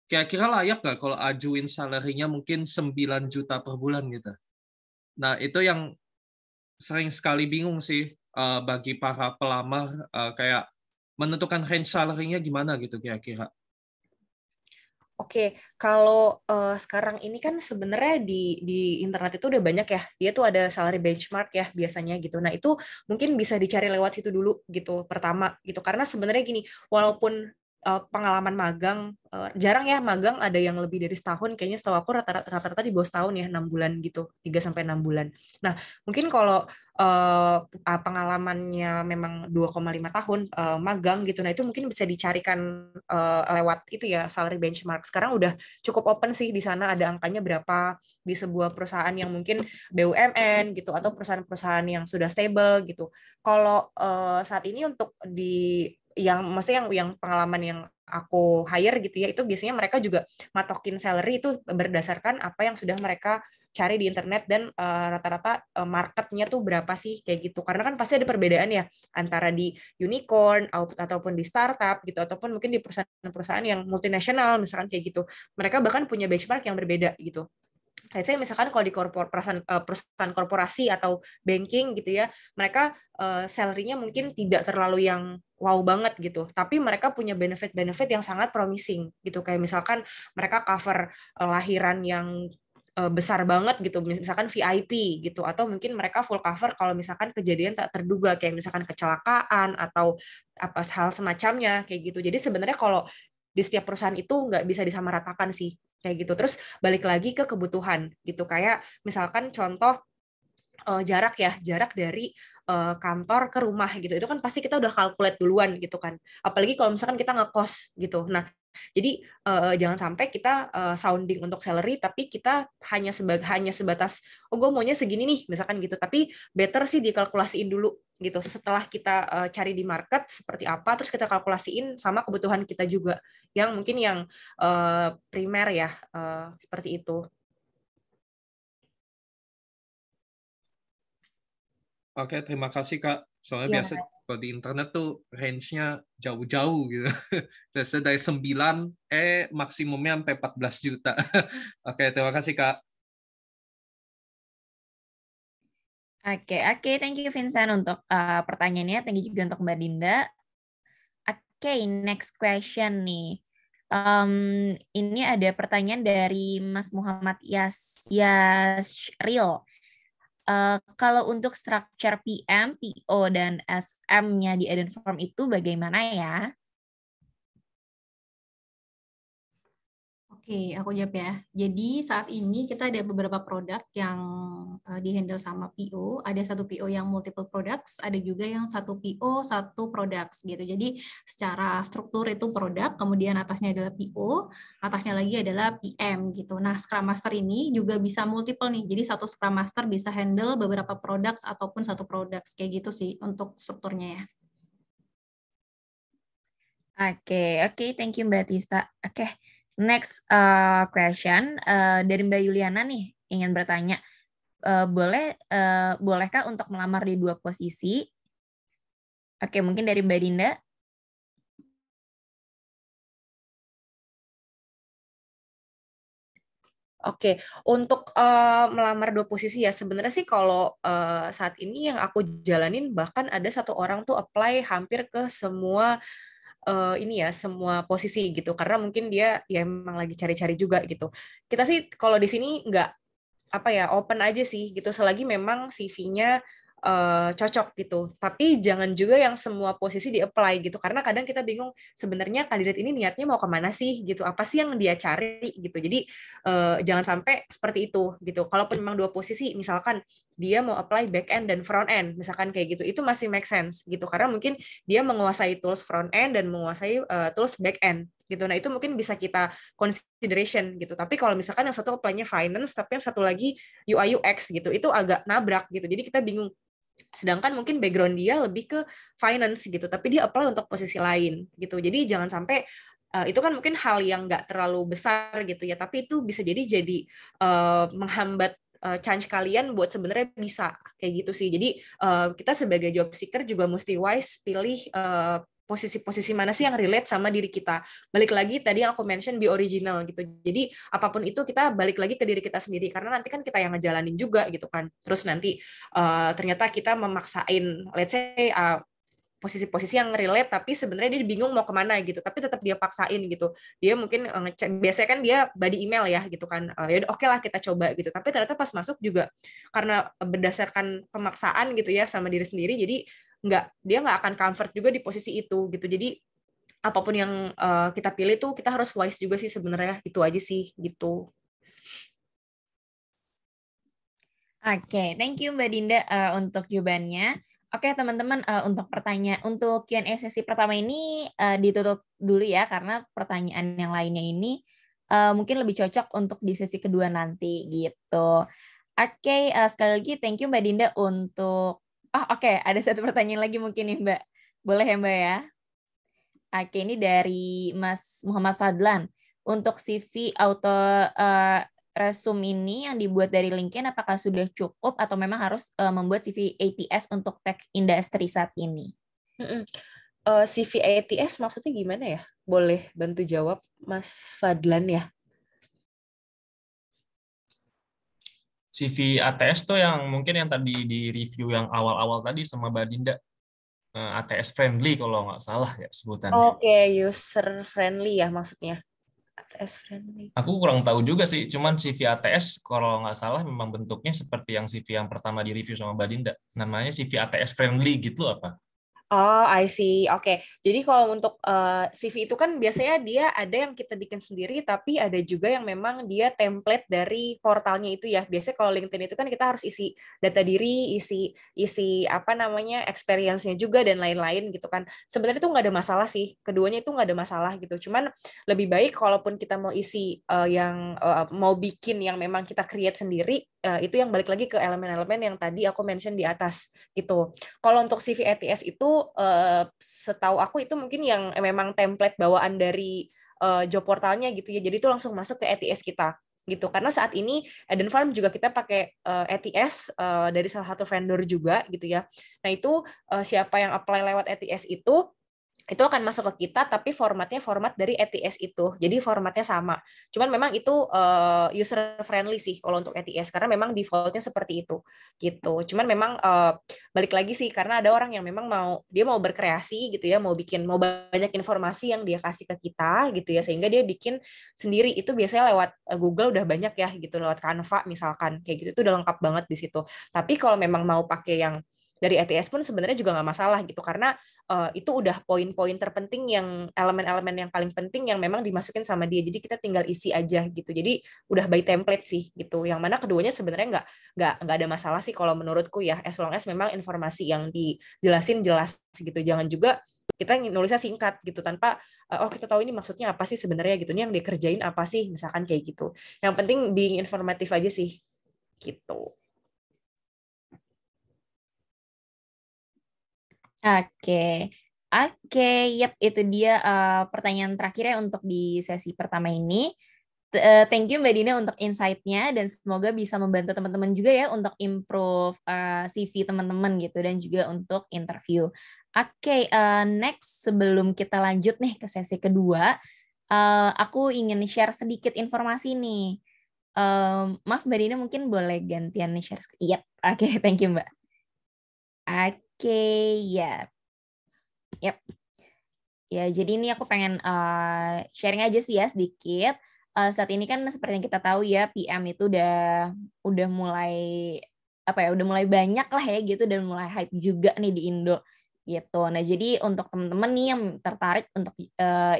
Kira-kira layak nggak kalau ajuin salary-nya mungkin 9 juta per bulan gitu? Nah, itu yang sering sekali bingung sih bagi para pelamar, kayak menentukan range salary-nya gimana gitu kira-kira. Oke, kalau sekarang ini kan sebenarnya di internet itu udah banyak ya, dia tuh ada salary benchmark ya biasanya gitu. Nah itu mungkin bisa dicari lewat situ dulu gitu, pertama gitu. Karena sebenarnya gini, walaupun pengalaman magang, jarang ya magang ada yang lebih dari setahun, kayaknya setahu aku rata-rata di bawah setahun ya, 6 bulan gitu, 3-6 bulan. Nah mungkin kalau pengalamannya memang 2,5 tahun magang gitu, nah itu mungkin bisa dicarikan lewat itu ya, salary benchmark. Sekarang udah cukup open sih di sana, ada angkanya berapa di sebuah perusahaan yang mungkin BUMN gitu, atau perusahaan-perusahaan yang sudah stable gitu. Kalau saat ini untuk di maksudnya yang pengalaman yang aku hire gitu ya, itu biasanya mereka juga matokin salary itu berdasarkan apa yang sudah mereka cari di internet, dan rata-rata marketnya tuh berapa sih kayak gitu. Karena kan pasti ada perbedaan ya antara di unicorn ataupun di startup gitu, ataupun mungkin di perusahaan-perusahaan yang multinasional misalkan kayak gitu. Mereka bahkan punya benchmark yang berbeda gitu. Saya misalkan kalau di perusahaan korporasi atau banking gitu ya, mereka salary-nya mungkin tidak terlalu yang wow banget gitu, tapi mereka punya benefit-benefit yang sangat promising gitu, kayak misalkan mereka cover lahiran yang besar banget gitu, misalkan VIP gitu, atau mungkin mereka full cover kalau misalkan kejadian tak terduga kayak misalkan kecelakaan atau apa hal semacamnya kayak gitu. Jadi sebenarnya kalau di setiap perusahaan itu nggak bisa disamaratakan sih kayak gitu. Terus balik lagi ke kebutuhan gitu, kayak misalkan contoh jarak dari kantor ke rumah gitu, itu kan pasti kita udah calculate duluan gitu kan, apalagi kalau misalkan kita ngekos gitu. Nah Jadi jangan sampai kita sounding untuk salary tapi kita hanya sebatas gue maunya segini nih misalkan gitu. Tapi better sih dikalkulasiin dulu gitu. Setelah kita cari di market seperti apa, terus kita kalkulasiin sama kebutuhan kita juga yang mungkin yang primer ya, seperti itu. Oke, terima kasih Kak. Soalnya Iya. biasa kalau di internet tuh range-nya jauh-jauh gitu. Biasanya dari 9, maksimumnya sampai 14 juta. Oke, terima kasih Kak. Oke, thank you Vincent untuk pertanyaannya. Thank you juga untuk Mbak Dinda. Oke, next question nih. Ini ada pertanyaan dari Mas Muhammad Yasril. Kalau untuk structure PM, PO, dan SM-nya di Eden Form itu bagaimana ya? Oke, aku jawab ya. Jadi saat ini kita ada beberapa produk yang di-handle sama PO. Ada satu PO yang multiple products, ada juga yang satu PO, satu products gitu. Jadi secara struktur itu produk, kemudian atasnya adalah PO, atasnya lagi adalah PM gitu. Nah, Scrum Master ini juga bisa multiple nih. Jadi satu Scrum Master bisa handle beberapa products ataupun satu products. Kayak gitu sih untuk strukturnya ya. Oke, thank you Mbak Tista. Oke. Next question dari Mbak Yuliana nih ingin bertanya, bolehkah untuk melamar di 2 posisi? Oke, mungkin dari Mbak Dinda. Oke, untuk melamar 2 posisi ya sebenarnya sih kalau saat ini yang aku jalanin bahkan ada 1 orang tuh apply hampir ke semua ini ya semua posisi gitu karena mungkin dia ya emang lagi cari-cari juga gitu. Kita sih kalau di sini nggak apa ya open aja sih gitu selagi memang CV-nya cocok gitu. Tapi jangan juga yang semua posisi di-apply gitu karena kadang kita bingung sebenarnya kandidat ini niatnya mau kemana sih gitu. Apa sih yang dia cari gitu. Jadi jangan sampai seperti itu gitu. Kalaupun memang 2 posisi misalkan dia mau apply back end dan front end misalkan kayak gitu itu masih make sense gitu karena mungkin dia menguasai tools front end dan menguasai tools back end gitu. Nah, itu mungkin bisa kita consideration gitu. Tapi kalau misalkan yang satu apply-nya finance tapi yang satu lagi UI UX gitu, itu agak nabrak gitu. Jadi kita bingung. Sedangkan mungkin background dia lebih ke finance gitu, tapi dia apply untuk posisi lain gitu. Jadi jangan sampai itu kan mungkin hal yang nggak terlalu besar gitu ya, tapi itu bisa jadi menghambat chance kalian buat sebenarnya bisa kayak gitu sih. Jadi kita sebagai job seeker juga mesti wise pilih posisi-posisi mana sih yang relate sama diri kita. Balik lagi tadi yang aku mention be original gitu. Jadi apapun itu kita balik lagi ke diri kita sendiri karena nanti kan kita yang ngejalanin juga gitu kan. Terus nanti ternyata kita memaksain let's say posisi-posisi yang relate tapi sebenarnya dia bingung mau kemana gitu tapi tetap dia paksain gitu dia mungkin ngecek biasanya kan dia body email ya gitu kan ya oke lah kita coba gitu tapi ternyata pas masuk juga karena berdasarkan pemaksaan gitu ya sama diri sendiri jadi dia nggak akan comfort juga di posisi itu gitu jadi apapun yang kita pilih tuh kita harus wise juga sih sebenarnya itu aja sih gitu. Oke, thank you Mbak Dinda untuk jawabannya. Oke teman-teman, untuk Q&A sesi pertama ini ditutup dulu ya karena pertanyaan yang lainnya ini mungkin lebih cocok untuk di sesi kedua nanti gitu. Oke, sekali lagi thank you Mbak Dinda untuk ada satu pertanyaan lagi mungkin nih Mbak. Boleh ya Mbak ya? Oke, ini dari Mas Muhammad Fadlan. Untuk CV auto resume ini yang dibuat dari LinkedIn apakah sudah cukup atau memang harus membuat CV ATS untuk tech industry saat ini? CV ATS maksudnya gimana ya? Boleh bantu jawab Mas Fadlan ya? CV ATS tuh yang mungkin yang tadi di review yang awal-awal tadi sama Mbak Dinda. ATS friendly kalau nggak salah ya sebutannya. Oke, user friendly ya maksudnya. ATS friendly. Aku kurang tahu juga sih, cuman CV ATS kalau nggak salah memang bentuknya seperti yang CV yang pertama di review sama Mbak Dinda. Namanya CV ATS friendly gitu apa? Oh, I see. Oke. Jadi kalau untuk CV itu kan biasanya dia ada yang kita bikin sendiri, tapi ada juga yang memang dia template dari portalnya itu ya. Biasanya kalau LinkedIn itu kan kita harus isi data diri, isi apa namanya experience-nya juga dan lain-lain gitu kan. Sebenarnya itu nggak ada masalah sih. Keduanya itu nggak ada masalah gitu. Cuman lebih baik kalaupun kita mau isi yang mau bikin yang memang kita create sendiri, itu yang balik lagi ke elemen-elemen yang tadi aku mention di atas gitu. Kalau untuk CV ATS itu setahu aku itu mungkin yang memang template bawaan dari job portalnya gitu ya. Jadi itu langsung masuk ke ATS kita gitu. Karena saat ini Eden Farm juga kita pakai ATS dari salah satu vendor juga gitu ya. Nah, itu siapa yang apply lewat ATS itu akan masuk ke kita, tapi formatnya format dari ATS itu. Jadi formatnya sama. Cuman memang itu user friendly sih kalau untuk ATS, karena memang defaultnya seperti itu. Gitu. Cuman memang balik lagi sih, karena ada orang yang memang dia mau berkreasi gitu ya, mau banyak informasi yang dia kasih ke kita gitu ya, sehingga dia bikin sendiri. Itu biasanya lewat Google udah banyak ya gitu, lewat Canva misalkan. Kayak gitu itu udah lengkap banget di situ. Tapi kalau memang mau pakai yang dari ATS pun sebenarnya juga nggak masalah gitu, karena itu udah poin-poin terpenting yang elemen-elemen yang paling penting yang memang dimasukin sama dia. Jadi kita tinggal isi aja gitu. Jadi udah by template sih gitu. Yang mana keduanya sebenarnya nggak ada masalah sih kalau menurutku ya. As long as memang informasi yang dijelasin jelas gitu. Jangan juga kita nulisnya singkat gitu tanpa kita tahu ini maksudnya apa sih sebenarnya gitu. Ini yang dikerjain apa sih misalkan kayak gitu. Yang penting being informatif aja sih gitu. Oke, yep, itu dia pertanyaan terakhirnya untuk di sesi pertama ini. Thank you Mbak Dina untuk insight-nya, dan semoga bisa membantu teman-teman juga ya untuk improve CV teman-teman gitu, dan juga untuk interview. Oke, next sebelum kita lanjut nih ke sesi kedua, aku ingin share sedikit informasi nih. Maaf Mbak Dina, mungkin boleh gantian share. Yep, oke, thank you Mbak. Oke, ya. Yep. Ya, jadi ini aku pengen sharing aja sih ya sedikit. Saat ini kan seperti yang kita tahu ya, PM itu udah mulai udah mulai banyak lah ya gitu, dan mulai hype juga nih di Indo gitu. Nah, jadi untuk teman-teman nih yang tertarik untuk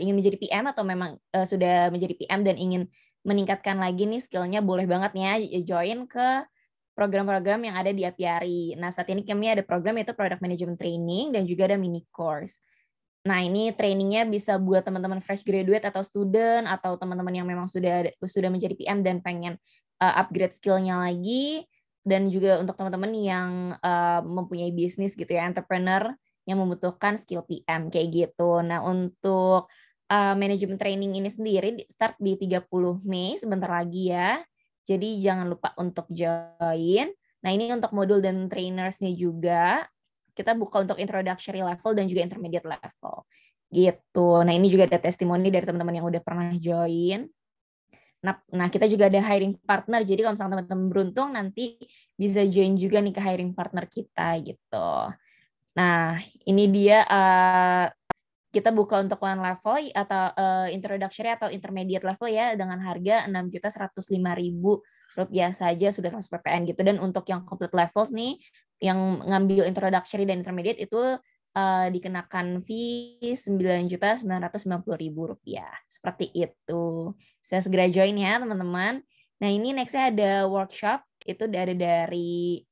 ingin menjadi PM atau memang sudah menjadi PM dan ingin meningkatkan lagi nih skillnya, boleh banget nih ya join ke program-program yang ada di Apiari. Nah, saat ini kami ada program yaitu Product Management Training dan juga ada mini course. Nah, ini trainingnya bisa buat teman-teman fresh graduate atau student, atau teman-teman yang memang sudah menjadi PM dan pengen upgrade skill-nya lagi, dan juga untuk teman-teman yang mempunyai bisnis gitu ya, entrepreneur yang membutuhkan skill PM kayak gitu. Nah, untuk manajemen training ini sendiri start di 30 Mei sebentar lagi ya. Jadi jangan lupa untuk join. Nah, ini untuk modul dan trainersnya juga kita buka untuk introductory level dan juga intermediate level gitu. Nah, ini juga ada testimoni dari teman-teman yang udah pernah join. Nah, kita juga ada hiring partner. Jadi kalau misalnya teman-teman beruntung nanti bisa join juga nih ke hiring partner kita gitu. Nah, ini dia kita buka untuk one level atau introductory atau intermediate level ya, dengan harga Rp6.105.000 saja sudah transfer PPN gitu. Dan untuk yang complete levels nih, yang ngambil introductory dan intermediate itu dikenakan fee Rp9.990.000. Seperti itu. Bisa segera join ya teman-teman. Nah, ini nextnya ada workshop, itu ada dari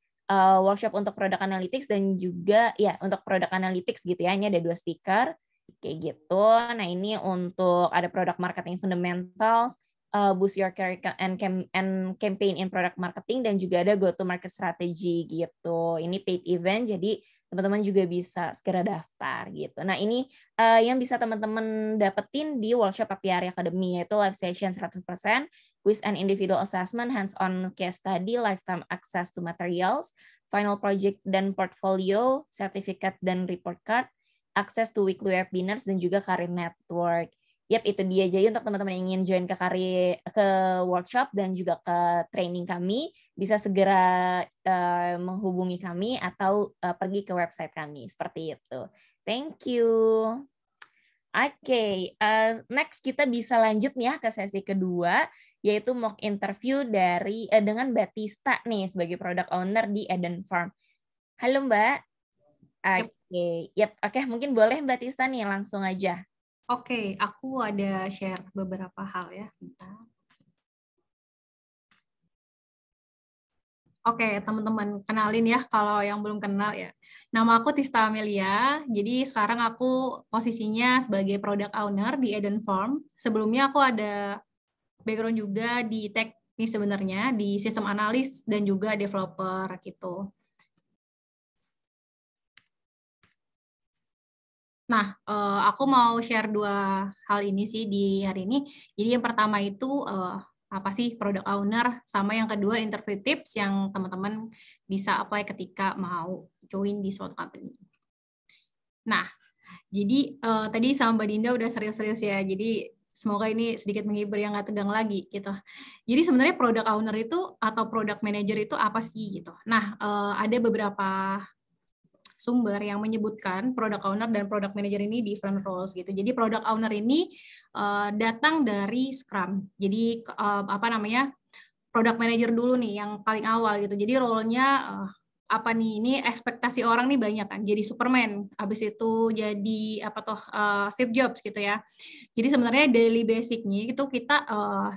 workshop untuk product analytics dan juga ya untuk product analytics gitu ya. Ini ada 2 speaker kayak gitu. Nah, ini untuk ada product marketing fundamentals, boost your career and campaign in product marketing, dan juga ada go to market strategy gitu. Ini paid event, jadi teman-teman juga bisa segera daftar gitu. Nah, ini yang bisa teman-teman dapetin di workshop Apiari Academy, yaitu live session 100%, quiz and individual assessment, hands-on case study, lifetime access to materials, final project dan portfolio, certificate dan report card, akses to weekly webinars, dan juga career network. Yap, itu dia. Jadi untuk teman-teman yang ingin join ke workshop dan juga ke training kami, bisa segera menghubungi kami atau pergi ke website kami. Seperti itu. Thank you. Oke, next kita bisa lanjut nih ya ke sesi kedua, yaitu mock interview dengan Batista nih sebagai product owner di Eden Farm. Halo Mbak. Oke, mungkin boleh Mbak Tista nih langsung aja. Oke, aku ada share beberapa hal ya. Bentar. Oke, teman-teman, kenalin ya kalau yang belum kenal ya. Nama aku Tista Amelia, jadi sekarang aku posisinya sebagai product owner di Eden Farm. Sebelumnya aku ada background juga di tech nih sebenarnya, di sistem analis dan juga developer gitu. Nah, aku mau share 2 hal ini sih di hari ini. Jadi yang pertama itu apa sih product owner, sama yang kedua interview tips yang teman-teman bisa apply ketika mau join di suatu company. Nah, jadi tadi sama Mbak Dinda udah serius-serius ya, jadi semoga ini sedikit menghibur yang nggak tegang lagi gitu. Jadi sebenarnya product owner itu atau product manager itu apa sih gitu. Nah, ada beberapa sumber yang menyebutkan product owner dan product manager ini different roles gitu. Jadi product owner ini datang dari Scrum. Jadi product manager dulu nih yang paling awal gitu. Jadi role-nya apa nih, ini ekspektasi orang nih banyak kan, jadi Superman, habis itu jadi Steve Jobs gitu ya. Jadi sebenarnya daily basic-nya itu kita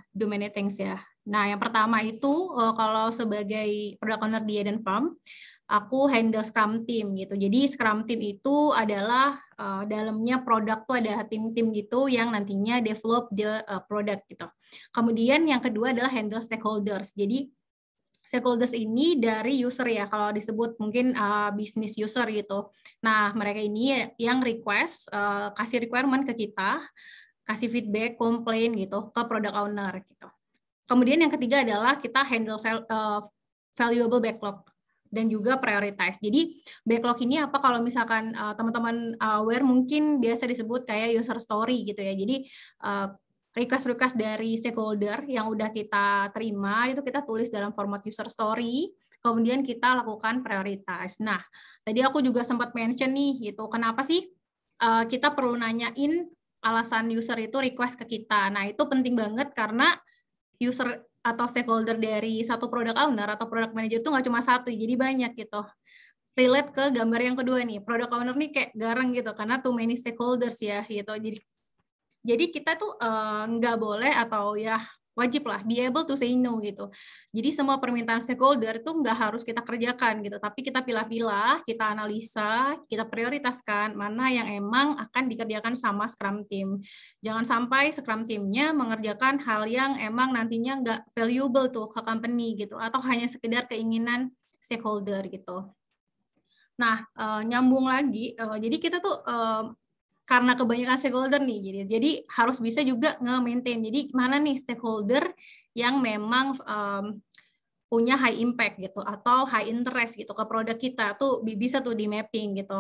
do many things ya. Nah, yang pertama itu kalau sebagai product owner di Eden Farm, aku handle Scrum Team gitu. Jadi Scrum Team itu adalah dalamnya produk tuh ada tim-tim gitu yang nantinya develop the product gitu. Kemudian yang kedua adalah handle stakeholders. Jadi stakeholders ini dari user ya, kalau disebut mungkin business user gitu. Nah, mereka ini yang request, kasih requirement ke kita, kasih feedback, komplain gitu ke product owner gitu. Kemudian yang ketiga adalah kita handle valuable backlog dan juga prioritize. Jadi backlog ini apa, kalau misalkan teman-teman aware mungkin biasa disebut kayak user story gitu ya. Jadi request-request dari stakeholder yang udah kita terima itu kita tulis dalam format user story, kemudian kita lakukan prioritize. Nah, tadi aku juga sempat mention nih gitu, kenapa sih kita perlu nanyain alasan user itu request ke kita. Nah, itu penting banget karena user atau stakeholder dari satu product owner atau product manager itu nggak cuma satu, jadi banyak gitu. Relate ke gambar yang kedua nih, product owner nih kayak garang gitu karena too many stakeholders ya gitu. Jadi kita tuh nggak boleh atau ya wajib lah be able to say no gitu. Jadi semua permintaan stakeholder itu nggak harus kita kerjakan gitu, tapi kita pilah-pilah, kita analisa, kita prioritaskan mana yang emang akan dikerjakan sama Scrum Team. Jangan sampai Scrum Team-nya mengerjakan hal yang emang nantinya nggak valuable tuh ke company gitu, atau hanya sekedar keinginan stakeholder gitu. Nah, nyambung lagi, jadi kita tuh karena kebanyakan stakeholder nih, jadi harus bisa juga nge-maintain. Jadi mana nih stakeholder yang memang punya high impact gitu atau high interest gitu ke produk kita tuh bisa tuh di mapping gitu.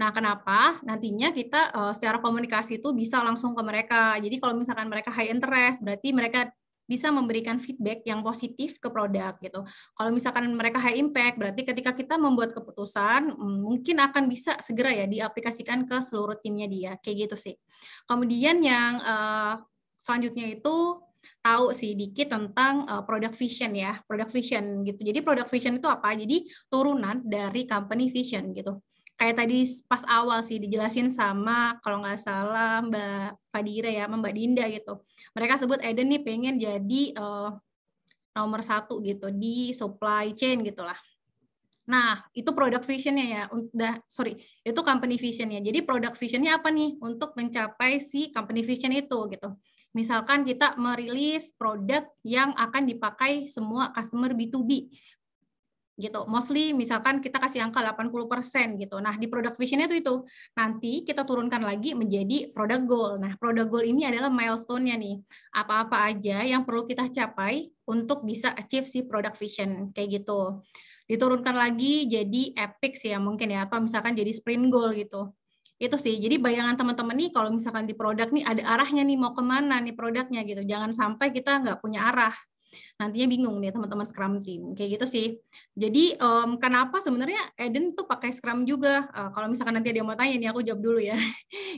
Nah, kenapa? Nantinya kita secara komunikasi tuh bisa langsung ke mereka. Jadi kalau misalkan mereka high interest, berarti mereka bisa memberikan feedback yang positif ke produk gitu. Kalau misalkan mereka high impact, berarti ketika kita membuat keputusan, mungkin akan bisa segera ya diaplikasikan ke seluruh timnya dia, kayak gitu sih. Kemudian yang selanjutnya itu tahu sih dikit tentang product vision ya, product vision gitu. Jadi product vision itu apa? Jadi turunan dari company vision gitu. Kayak tadi pas awal sih dijelasin sama kalau nggak salah Mbak Fadira ya, Mbak Dinda gitu. Mereka sebut Eden nih pengen jadi nomor 1 gitu di supply chain gitulah. Nah, itu product vision-nya ya. Itu company vision-nya. Jadi product vision-nya apa nih untuk mencapai si company vision itu gitu. Misalkan kita merilis produk yang akan dipakai semua customer B2B gitu. Mostly misalkan kita kasih angka 80% gitu. Nah, di product vision-nya itu nanti kita turunkan lagi menjadi product goal. Nah, product goal ini adalah milestone-nya nih. Apa-apa aja yang perlu kita capai untuk bisa achieve si product vision kayak gitu. Diturunkan lagi jadi epic sih ya mungkin ya, atau misalkan jadi sprint goal gitu. Itu sih, jadi bayangan teman-teman nih kalau misalkan di produk nih ada arahnya nih mau kemana nih produknya gitu. Jangan sampai kita nggak punya arah. Nantinya bingung nih teman-teman Scrum Team, kayak gitu sih. Jadi kenapa sebenarnya Eden tuh pakai Scrum juga? Kalau misalkan nanti ada yang mau tanya nih, aku jawab dulu ya.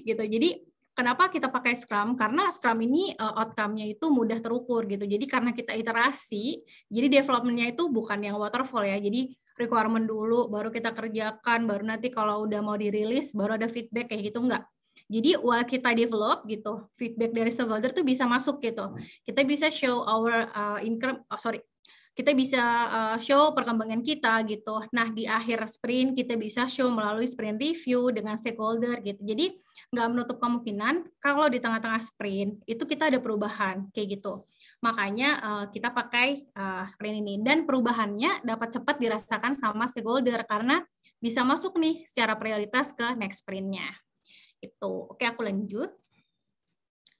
Gitu. Jadi kenapa kita pakai Scrum? Karena Scrum ini outcome-nya itu mudah terukur gitu. Jadi karena kita iterasi, jadi development-nya itu bukan yang waterfall ya. Jadi requirement dulu, baru kita kerjakan, baru nanti kalau udah mau dirilis, baru ada feedback kayak gitu, enggak. Jadi while kita develop gitu, feedback dari stakeholder tuh bisa masuk gitu. Kita bisa show our kita bisa show perkembangan kita gitu. Nah, di akhir sprint kita bisa show melalui sprint review dengan stakeholder gitu. Jadi nggak menutup kemungkinan kalau di tengah-tengah sprint itu kita ada perubahan kayak gitu. Makanya kita pakai sprint ini, dan perubahannya dapat cepat dirasakan sama stakeholder karena bisa masuk nih secara prioritas ke next sprint-nya. Itu. Oke, aku lanjut.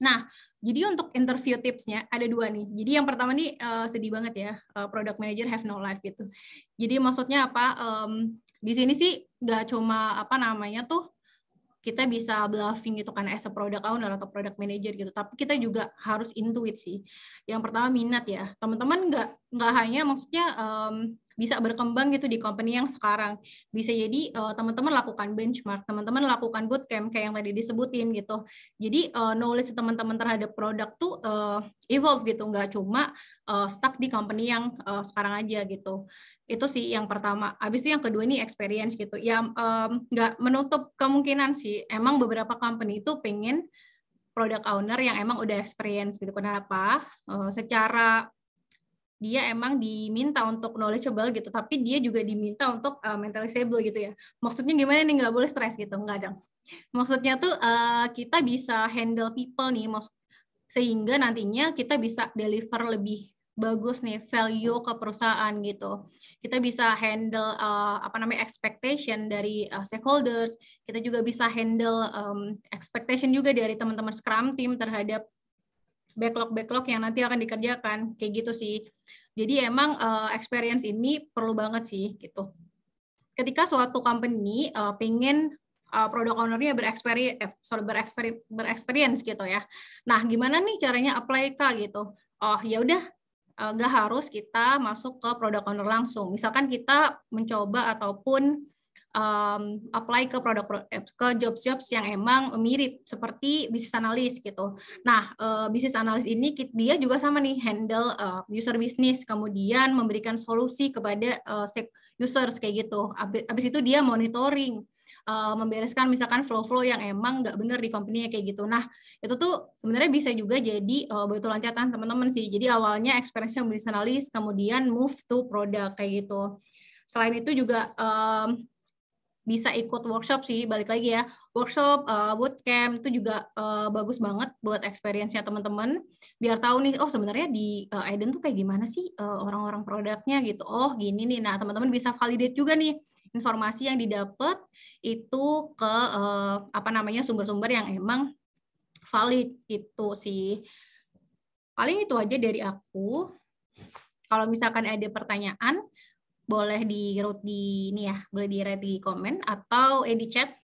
Nah, jadi untuk interview tipsnya ada 2 nih. Jadi yang pertama nih sedih banget ya, product manager have no life gitu. Jadi maksudnya apa? Di sini sih nggak cuma apa namanya tuh kita bisa bluffing gitu kan as a product owner atau product manager gitu, tapi kita juga harus intuit sih. Yang pertama minat ya, teman-teman nggak hanya maksudnya bisa berkembang gitu di company yang sekarang, bisa jadi teman-teman lakukan benchmark, teman-teman lakukan bootcamp kayak yang tadi disebutin gitu. Jadi knowledge teman-teman terhadap produk tuh evolve gitu, nggak cuma stuck di company yang sekarang aja gitu. Itu sih yang pertama. Habis itu yang kedua ini experience gitu. Ya nggak menutup kemungkinan sih. Emang beberapa company itu pengen product owner yang emang udah experience gitu. Kenapa? Secara dia emang diminta untuk knowledgeable gitu, tapi dia juga diminta untuk mentally stable gitu ya. Maksudnya gimana nih, nggak boleh stres gitu? Nggak dong. Maksudnya tuh kita bisa handle people nih, sehingga nantinya kita bisa deliver lebih bagus nih value ke perusahaan gitu. Kita bisa handle expectation dari stakeholders. Kita juga bisa handle expectation juga dari teman-teman Scrum team terhadap backlog yang nanti akan dikerjakan kayak gitu sih. Jadi emang experience ini perlu banget sih gitu. Ketika suatu company pengen product owner-nya bereksperience gitu ya. Nah, gimana nih caranya apply gitu? Oh, ya udah nggak harus kita masuk ke product owner langsung. Misalkan kita mencoba ataupun apply ke jobs yang emang mirip seperti business analyst gitu. Nah, business analyst ini dia juga sama nih handle user business, kemudian memberikan solusi kepada users kayak gitu. Habis itu dia monitoring, membereskan misalkan flow-flow yang emang nggak benar di company-nya kayak gitu. Nah, itu tuh sebenarnya bisa juga jadi batu loncatan teman-teman sih. Jadi awalnya experience-nya business analyst, kemudian move to product kayak gitu. Selain itu juga bisa ikut workshop sih, balik lagi ya, workshop, bootcamp itu juga bagus banget buat experience-nya teman-teman, biar tahu nih, oh sebenarnya di Eden tuh kayak gimana sih orang-orang produknya gitu, oh gini nih. Nah, teman-teman bisa validate juga nih informasi yang didapat itu ke sumber-sumber yang emang valid gitu sih. Paling itu aja dari aku. Kalau misalkan ada pertanyaan, boleh boleh di-write di komen atau di chat